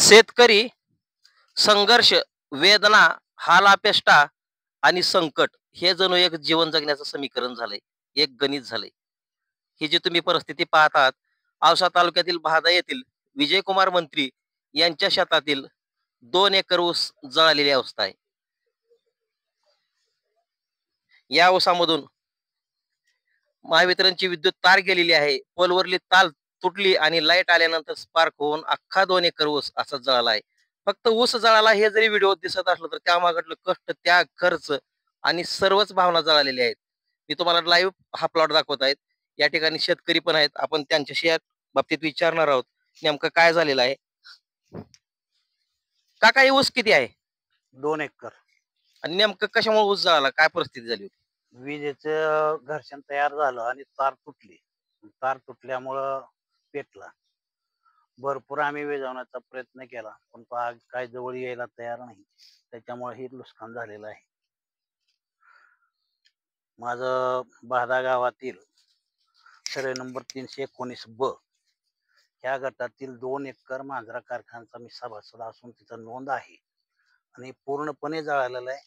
शेतकरी संघर्ष, वेदना, हालापेष्टा आणि संकट हे जणू एक जीवन जगण्याचं समीकरण झालंय, एक गणित झालंय. ही जी तुम्ही परिस्थिती पाहत आहात, औसा तालुक्यातील भादा येथील विजयकुमार मंत्री यांच्या शेतातील 2 एकर ऊस जळालेली अवस्था आहे. या ऊसामधून महावितरणची विद्युत तार गेलेली आहे. पोलवरली तार तुटली आणि लाईट आल्यानंतर स्पार्क होऊन अख्खा 2 एकर ऊस असा जळाला आहे. फक्त ऊस जळाला हे जरी व्हिडिओ दिसत असलं तर त्यामागडलं कष्ट, त्याग, खर्च आणि सर्वच भावना जळालेल्या आहेत. मी तुम्हाला लाईव्ह हा प्लॉट दाखवत आहेत. या ठिकाणी शेतकरी पण आहेत. आपण त्यांच्याशी या बाबतीत विचारणार आहोत नेमकं काय झालेलं आहे. काका हे ऊस किती आहे 2 एकर. आणि नेमकं कशामुळे ऊस जळाला, काय परिस्थिती झाली होती? विजेचं घर्षण तयार झालं आणि तार तुटली. तार तुटल्यामुळं पेटला. भरपूर आम्ही विझवण्याचा प्रयत्न केला, पण तो आग काय जवळ यायला तयार नाही. त्याच्यामुळे हे नुकसान झालेलं आहे. माझं बहादा गावातील सर्वे नंबर 319B ह्या गटातील 2 एकर मांजरा कारखान्याचा मी सभासद असून तिचा नोंद आहे आणि पूर्णपणे जळालेला आहे.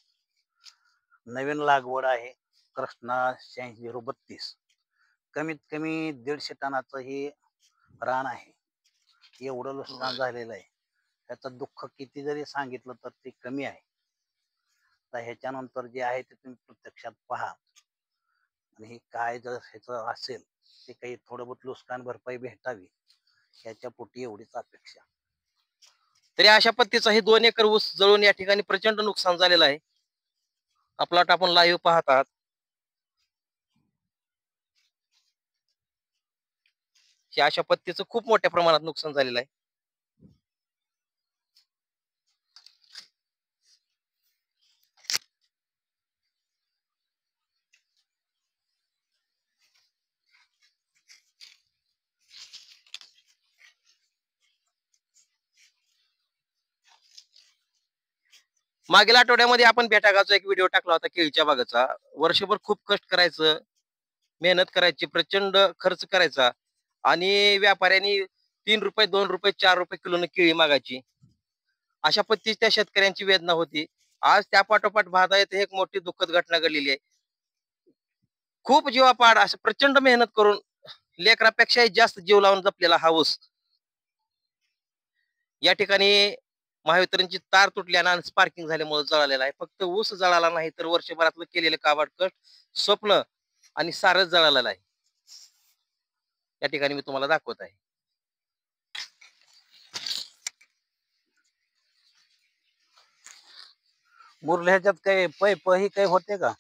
नवीन लागवड आहे कृष्णा 8632. कमीत कमी 150 टनाचं हे रान आहे. एवढं नुकसान झालेलं आहे. त्याचं दुःख किती जरी सांगितलं तर ते कमी आहे. तर ह्याच्यानंतर जे आहे ते तुम्ही प्रत्यक्षात पहा आणि हे काय जर ह्याचं असेल ते काही थोडं बहुत नुकसान भरपाई भेटावी ह्याच्या पोटी एवढीच अपेक्षा. तरी अशा पद्धतीचा हे 2 एकर ऊस जळून या ठिकाणी प्रचंड नुकसान झालेलं आहे. हा प्लॉट आपण लाईव्ह पाहत आहात. हे अशा पद्धतीचं खूप मोठ्या प्रमाणात नुकसान झालेलं आहे. मागील आठवड्यामध्ये आपण बेटागाचा एक व्हिडिओ टाकला होता केळीच्या बागाचा. वर्षभर खूप कष्ट करायचं, मेहनत करायची, प्रचंड खर्च करायचा आणि व्यापाऱ्यांनी 3 रुपये, 2 रुपये, 4 रुपये किलोने केळी मागायची. अशा पद्धतीची त्या शेतकऱ्यांची वेदना होती. आज त्या पाठोपाठ भादा येथे एक मोठी दुःखद घटना घडलेली आहे. खूप जीवापाड असं प्रचंड मेहनत करून लेकरापेक्षाही जास्त जीव लावून जपलेला हा ऊस या ठिकाणी महावितरणची तार तुटल्यानं आणि स्पार्किंग झाल्यामुळे जळालेला आहे. फक्त ऊस जळाला नाही तर वर्षभरातलं केलेले काबाड कष्ट, स्वप्न आणि सारच जळालेलं आहे. या ठिकाणी मी तुम्हाला दाखवत आहे. मुरले ह्याच्यात काही पैप ही काही होते का?